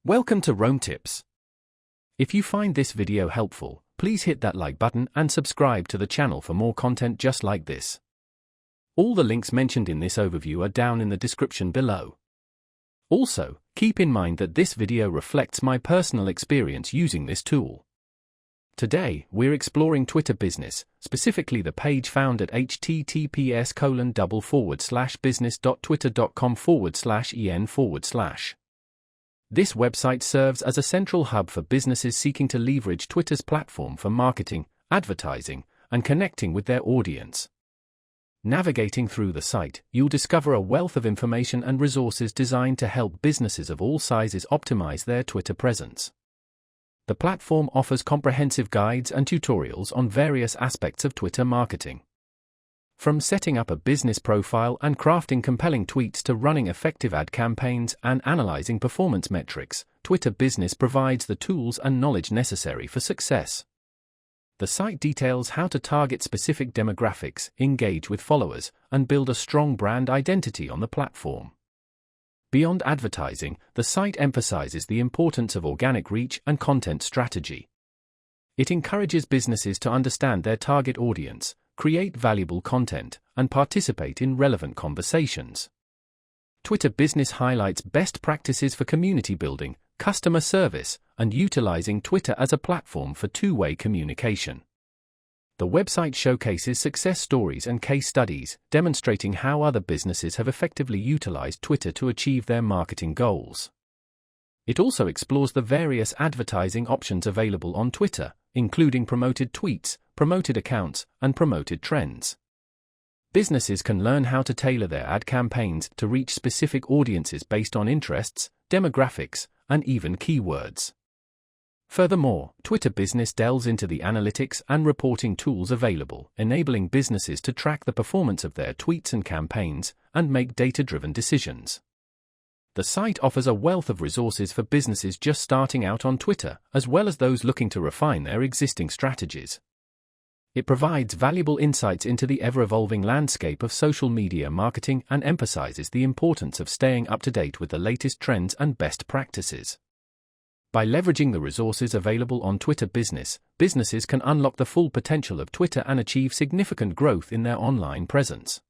Welcome to Roam Tips. If you find this video helpful, please hit that like button and subscribe to the channel for more content just like this. All the links mentioned in this overview are down in the description below. Also, keep in mind that this video reflects my personal experience using this tool. Today, we're exploring Twitter Business, specifically the page found at https://business.twitter.com/en/. This website serves as a central hub for businesses seeking to leverage Twitter's platform for marketing, advertising, and connecting with their audience. Navigating through the site, you'll discover a wealth of information and resources designed to help businesses of all sizes optimize their Twitter presence. The platform offers comprehensive guides and tutorials on various aspects of Twitter marketing. From setting up a business profile and crafting compelling tweets to running effective ad campaigns and analyzing performance metrics, Twitter Business provides the tools and knowledge necessary for success. The site details how to target specific demographics, engage with followers, and build a strong brand identity on the platform. Beyond advertising, the site emphasizes the importance of organic reach and content strategy. It encourages businesses to understand their target audience, create valuable content, and participate in relevant conversations. Twitter Business highlights best practices for community building, customer service, and utilizing Twitter as a platform for two-way communication. The website showcases success stories and case studies, demonstrating how other businesses have effectively utilized Twitter to achieve their marketing goals. It also explores the various advertising options available on Twitter, including promoted tweets, promoted accounts, and promoted trends. Businesses can learn how to tailor their ad campaigns to reach specific audiences based on interests, demographics, and even keywords. Furthermore, Twitter Business delves into the analytics and reporting tools available, enabling businesses to track the performance of their tweets and campaigns and make data-driven decisions. The site offers a wealth of resources for businesses just starting out on Twitter, as well as those looking to refine their existing strategies. It provides valuable insights into the ever-evolving landscape of social media marketing and emphasizes the importance of staying up to date with the latest trends and best practices. By leveraging the resources available on Twitter Business, businesses can unlock the full potential of Twitter and achieve significant growth in their online presence.